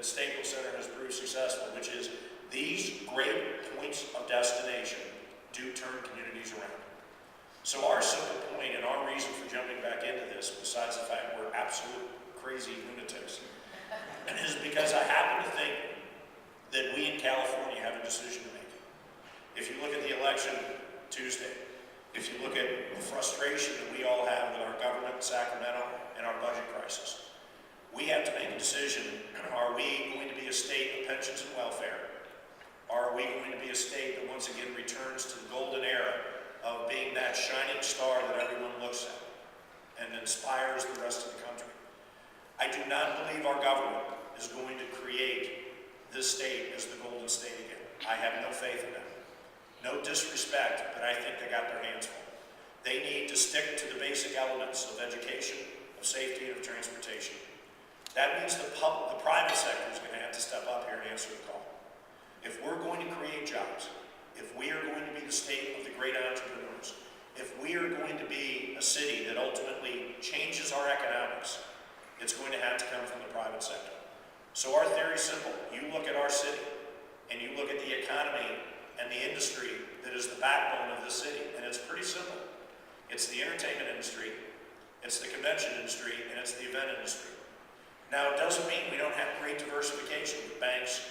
Staples Center has proved successful, which is these great points of destination do turn communities around. So our simple point and our reason for jumping back into this, besides the fact we're absolute crazy lunatics, is because I happen to think that we in California have a decision to make. If you look at the election Tuesday, if you look at the frustration that we all have with our government in Sacramento and our budget crisis, we have to make a decision. Are we going to be a state of pensions and welfare? Are we going to be a state that once again returns to the golden era of being that shining star that everyone looks at and inspires the rest of the country? I do not believe our government is going to create this state as the golden state again. I have no faith in that. No disrespect, but I think they got their hands full. They need to stick to the basic elements of education, of safety, and of transportation. That means the private sector is going to have to step up here and answer the call. If we're going to create jobs, if we are going to be the state of the great entrepreneurs, if we are going to be a city that ultimately changes our economics, it's going to have to come from the private sector. So our theory is simple. You look at our city, and you look at the economy and the industry that is the backbone of the city, and it's pretty simple. It's the entertainment industry, it's the convention industry, and it's the event industry. Now, it doesn't mean we don't have great diversification with banks,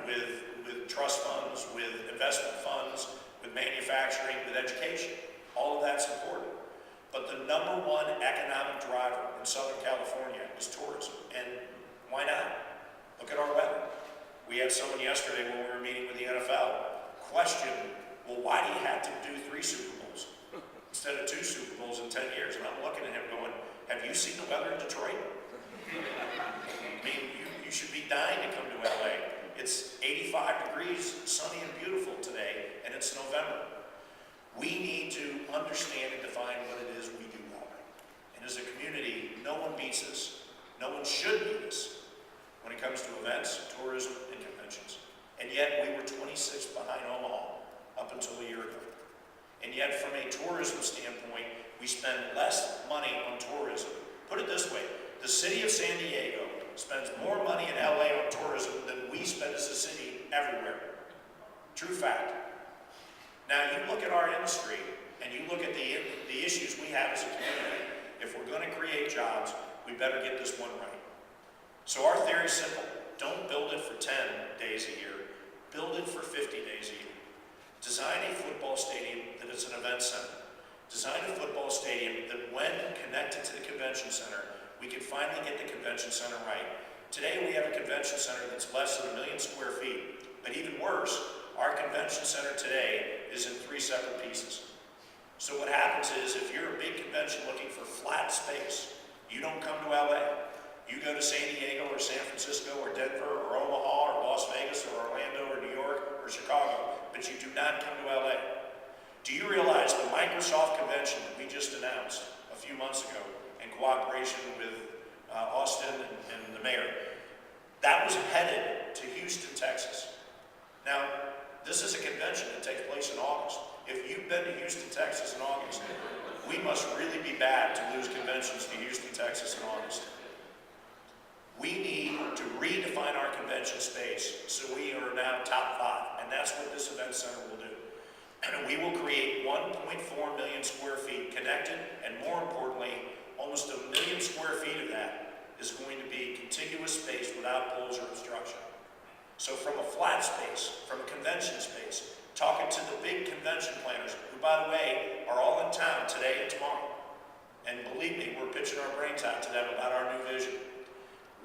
with trust funds, with investment funds, with manufacturing, with education. All of that's important. But the number one economic driver in Southern California is tourism. And why not? Look at our weather. We had someone yesterday when we were meeting with the NFL question, well, why do you have to do 3 Super Bowls instead of 2 Super Bowls in 10 years? And I'm looking at him going, have you seen the weather in Detroit? I mean, you should be dying to come to LA. It's 85 degrees, sunny and beautiful today, and it's November. We need to understand and define what it is we do well. And as a community, no one beats us. No one should beat us when it comes to events, tourism, and conventions. And yet, we were 26th behind Omaha up until a year ago. And yet, from a tourism standpoint, we spend less money on tourism. Put it this way, the city of San Diego spends more money in LA on tourism than we spend as a city everywhere. True fact. Now, you look at our industry, and you look at the issues we have as a community. If we're going to create jobs, we better get this one right. So our theory is simple. Don't build it for 10 days a year. Build it for 50 days a year. Design a football stadium that is an event center. Design a football stadium that, when connected to the convention center, we can finally get the convention center right. Today we have a convention center that's less than 1 million square feet. But even worse, our convention center today is in 3 separate pieces. So what happens is, if you're a big convention looking for flat space, you don't come to LA. You go to San Diego or San Francisco or Denver or Omaha or Las Vegas or Orlando or New York or Chicago, but you do not come to LA. Do you realize the Microsoft convention that we just announced a few months ago in cooperation with Austin and the mayor, that was headed to Houston, Texas. Now, this is a convention that takes place in August. If you've been to Houston, Texas in August, we must really be bad to lose conventions to Houston, Texas in August. We need to redefine our convention space so we are now top 5, and that's what this event center will do. And we will create 1.4 million square feet connected, and more importantly, almost 1 million square feet of that is going to be contiguous space without poles or obstruction. So from a flat space, from a convention space, talking to the big convention planners, who, by the way, are all in town today and tomorrow. And believe me, we're pitching our brains out to them about our new vision.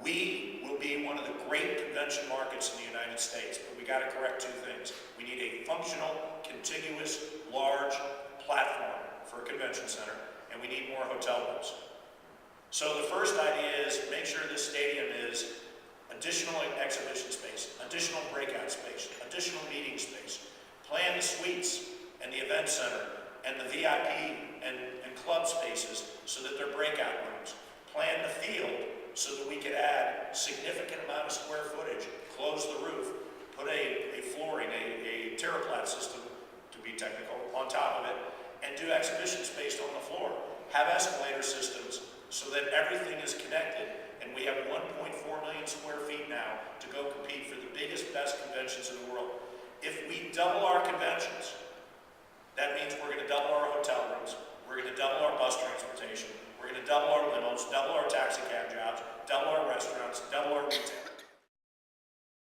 We will be one of the great convention markets in the United States, but we got to correct 2 things. We need a functional, contiguous, large platform for a convention center, and we need more hotel rooms. So the first idea is make sure this stadium is additional exhibition space, additional breakout space, additional meeting space. Plan the suites and the event center and the VIP and club spaces so that they're breakout rooms. Plan the field so that we could add significant amount of square footage, close the roof, put a flooring, a TerraPlat system, to be technical, on top of it, and do exhibition space on the floor. Have escalator systems so that everything is connected, and we have 1.4 million square feet now best conventions in the world. If we double our conventions, that means we're going to double our hotel rooms, we're going to double our bus transportation, we're going to double our limos, double our taxi cab jobs, double our restaurants, double our retail.